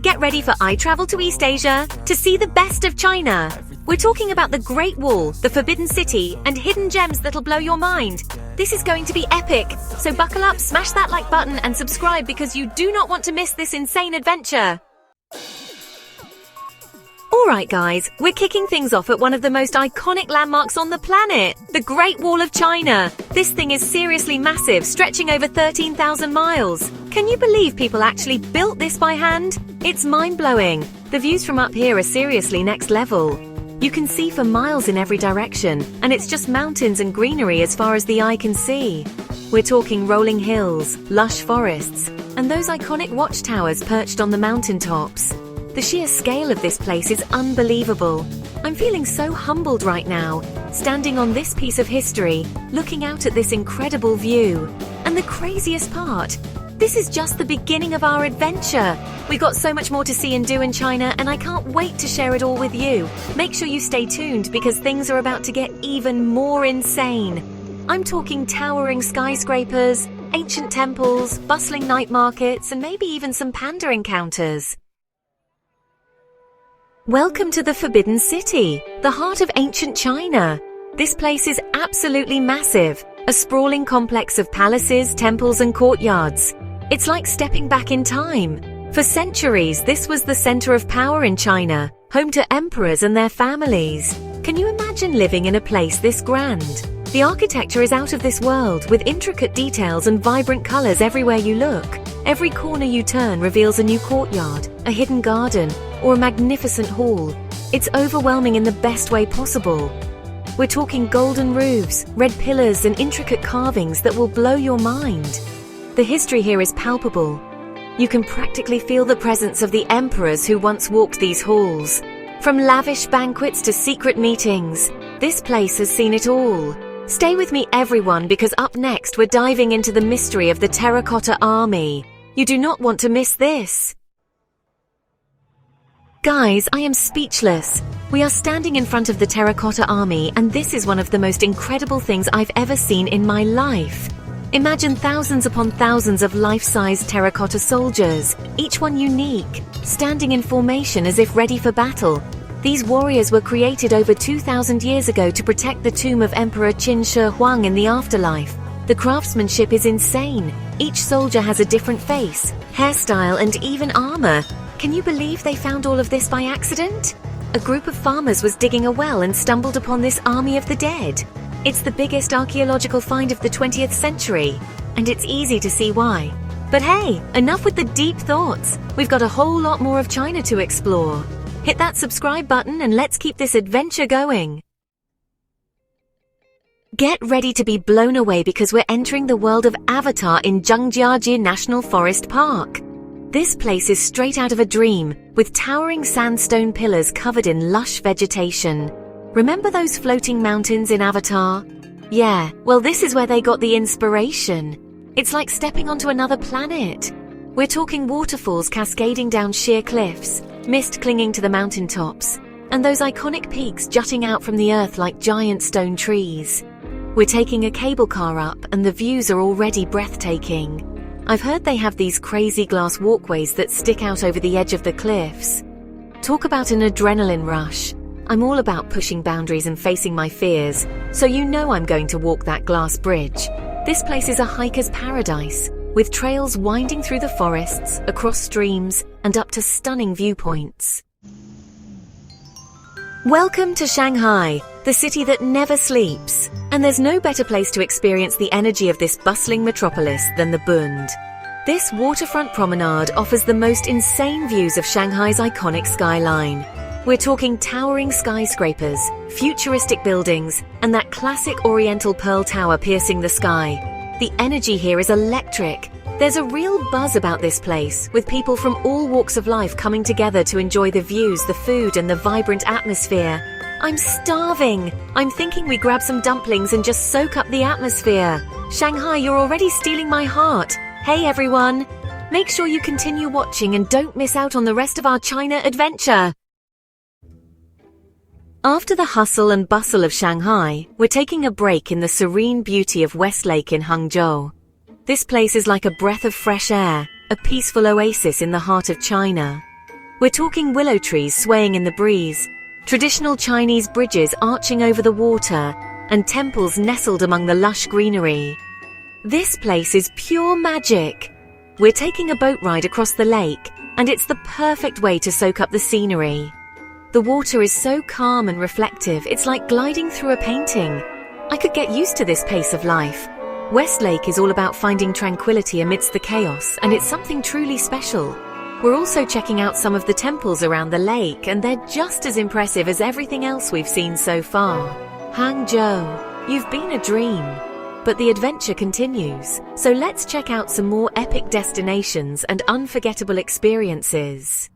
Get ready for I Travel to East Asia to see the best of China. We're talking about the Great Wall, the Forbidden City, and hidden gems that'll blow your mind. This is going to be epic, so buckle up, smash that like button, and subscribe because you do not want to miss this insane adventure. Alright guys, we're kicking things off at one of the most iconic landmarks on the planet, the Great Wall of China. This thing is seriously massive, stretching over 13,000 miles. Can you believe people actually built this by hand? It's mind-blowing. The views from up here are seriously next level. You can see for miles in every direction, and it's just mountains and greenery as far as the eye can see. We're talking rolling hills, lush forests, and those iconic watchtowers perched on the mountaintops. The sheer scale of this place is unbelievable. I'm feeling so humbled right now, standing on this piece of history, looking out at this incredible view. And the craziest part, this is just the beginning of our adventure. We've got so much more to see and do in China, and I can't wait to share it all with you. Make sure you stay tuned because things are about to get even more insane. I'm talking towering skyscrapers, ancient temples, bustling night markets, and maybe even some panda encounters. Welcome to the Forbidden City, the heart of ancient China. This place is absolutely massive, a sprawling complex of palaces, temples, and courtyards. It's like stepping back in time. For centuries, this was the center of power in China, home to emperors and their families. Can you imagine living in a place this grand? The architecture is out of this world, with intricate details and vibrant colors everywhere you look. Every corner you turn reveals a new courtyard, a hidden garden, or a magnificent hall. It's overwhelming in the best way possible. We're talking golden roofs, red pillars, and intricate carvings that will blow your mind. The history here is palpable. You can practically feel the presence of the emperors who once walked these halls. From lavish banquets to secret meetings, this place has seen it all. Stay with me, everyone, because up next we're diving into the mystery of the Terracotta Army. You do not want to miss this. Guys, I am speechless. We are standing in front of the Terracotta Army, and this is one of the most incredible things I've ever seen in my life. Imagine thousands upon thousands of life-size terracotta soldiers, each one unique, standing in formation as if ready for battle. These warriors were created over 2,000 years ago to protect the tomb of Emperor Qin Shi Huang in the afterlife. The craftsmanship is insane. Each soldier has a different face, hairstyle, and even armor. Can you believe they found all of this by accident? A group of farmers was digging a well and stumbled upon this army of the dead. It's the biggest archaeological find of the 20th century, and it's easy to see why. But hey, enough with the deep thoughts. We've got a whole lot more of China to explore. Hit that subscribe button and let's keep this adventure going. Get ready to be blown away because we're entering the world of Avatar in Zhangjiajie National Forest Park. This place is straight out of a dream, with towering sandstone pillars covered in lush vegetation. Remember those floating mountains in Avatar? Yeah, well, this is where they got the inspiration. It's like stepping onto another planet. We're talking waterfalls cascading down sheer cliffs, mist clinging to the mountaintops, and those iconic peaks jutting out from the earth like giant stone trees. We're taking a cable car up, and the views are already breathtaking. I've heard they have these crazy glass walkways that stick out over the edge of the cliffs. Talk about an adrenaline rush. I'm all about pushing boundaries and facing my fears, so you know I'm going to walk that glass bridge. This place is a hiker's paradise, with trails winding through the forests, across streams, and up to stunning viewpoints. Welcome to Shanghai, the city that never sleeps. And there's no better place to experience the energy of this bustling metropolis than the Bund. This waterfront promenade offers the most insane views of Shanghai's iconic skyline. We're talking towering skyscrapers, futuristic buildings, and that classic Oriental Pearl Tower piercing the sky. The energy here is electric. There's a real buzz about this place, with people from all walks of life coming together to enjoy the views, the food, and the vibrant atmosphere. I'm starving. I'm thinking we grab some dumplings and just soak up the atmosphere. Shanghai, you're already stealing my heart. Hey everyone, make sure you continue watching and don't miss out on the rest of our China adventure. After the hustle and bustle of Shanghai, we're taking a break in the serene beauty of Westlake in Hangzhou. This place is like a breath of fresh air, a peaceful oasis in the heart of China. We're talking willow trees swaying in the breeze, traditional Chinese bridges arching over the water, and temples nestled among the lush greenery. This place is pure magic. We're taking a boat ride across the lake, and it's the perfect way to soak up the scenery. The water is so calm and reflective, it's like gliding through a painting. I could get used to this pace of life. Westlake is all about finding tranquility amidst the chaos, and it's something truly special. We're also checking out some of the temples around the lake, and they're just as impressive as everything else we've seen so far. Hangzhou, you've been a dream. But the adventure continues, so let's check out some more epic destinations and unforgettable experiences.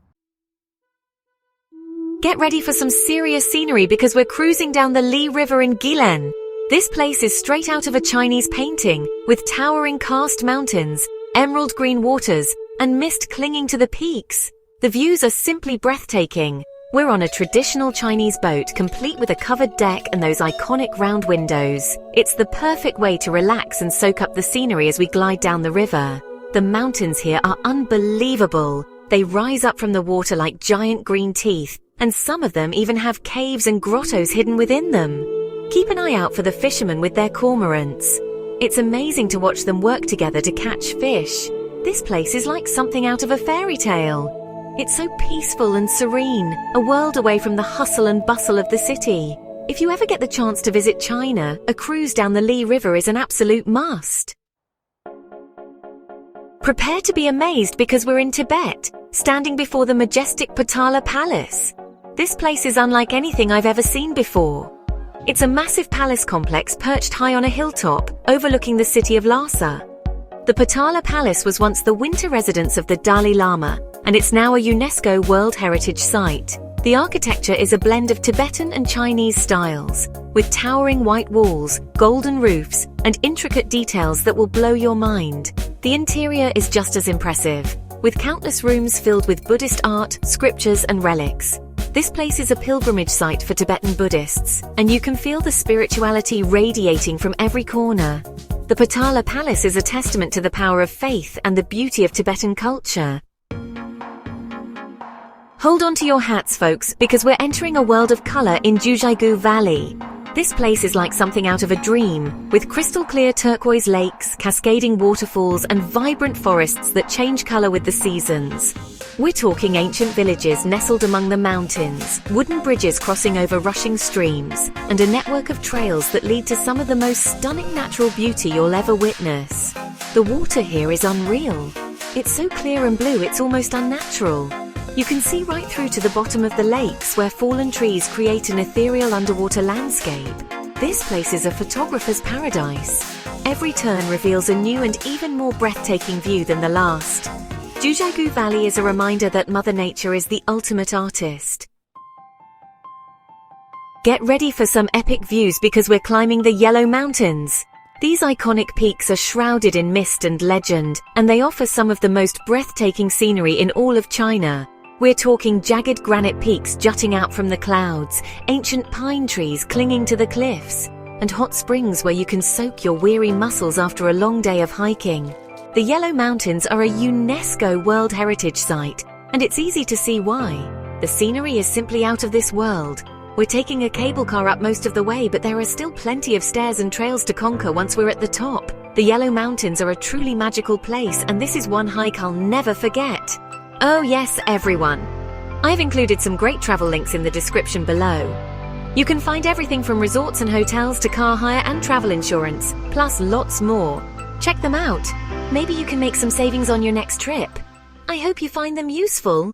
Get ready for some serious scenery because we're cruising down the Li River in Guilin. This place is straight out of a Chinese painting, with towering karst mountains, emerald green waters, and mist clinging to the peaks. The views are simply breathtaking. We're on a traditional Chinese boat, complete with a covered deck and those iconic round windows. It's the perfect way to relax and soak up the scenery as we glide down the river. The mountains here are unbelievable. They rise up from the water like giant green teeth, and some of them even have caves and grottos hidden within them. Keep an eye out for the fishermen with their cormorants. It's amazing to watch them work together to catch fish. This place is like something out of a fairy tale. It's so peaceful and serene, a world away from the hustle and bustle of the city. If you ever get the chance to visit China, a cruise down the Li River is an absolute must. Prepare to be amazed because we're in Tibet, standing before the majestic Potala Palace. This place is unlike anything I've ever seen before. It's a massive palace complex perched high on a hilltop, overlooking the city of Lhasa. The Potala Palace was once the winter residence of the Dalai Lama, and it's now a UNESCO World Heritage Site. The architecture is a blend of Tibetan and Chinese styles, with towering white walls, golden roofs, and intricate details that will blow your mind. The interior is just as impressive, with countless rooms filled with Buddhist art, scriptures, and relics. This place is a pilgrimage site for Tibetan Buddhists, and you can feel the spirituality radiating from every corner. The Potala Palace is a testament to the power of faith and the beauty of Tibetan culture. Hold on to your hats, folks, because we're entering a world of color in Jiuzhaigou Valley. This place is like something out of a dream, with crystal-clear turquoise lakes, cascading waterfalls, and vibrant forests that change color with the seasons. We're talking ancient villages nestled among the mountains, wooden bridges crossing over rushing streams, and a network of trails that lead to some of the most stunning natural beauty you'll ever witness. The water here is unreal. It's so clear and blue it's almost unnatural. You can see right through to the bottom of the lakes where fallen trees create an ethereal underwater landscape. This place is a photographer's paradise. Every turn reveals a new and even more breathtaking view than the last. Jiuzhaigou Valley is a reminder that Mother Nature is the ultimate artist. Get ready for some epic views because we're climbing the Yellow Mountains. These iconic peaks are shrouded in mist and legend, and they offer some of the most breathtaking scenery in all of China. We're talking jagged granite peaks jutting out from the clouds, ancient pine trees clinging to the cliffs, and hot springs where you can soak your weary muscles after a long day of hiking. The Yellow Mountains are a UNESCO World Heritage Site, and it's easy to see why. The scenery is simply out of this world. We're taking a cable car up most of the way, but there are still plenty of stairs and trails to conquer once we're at the top. The Yellow Mountains are a truly magical place, and this is one hike I'll never forget. Oh yes, everyone. I've included some great travel links in the description below. You can find everything from resorts and hotels to car hire and travel insurance, plus lots more. Check them out. Maybe you can make some savings on your next trip. I hope you find them useful.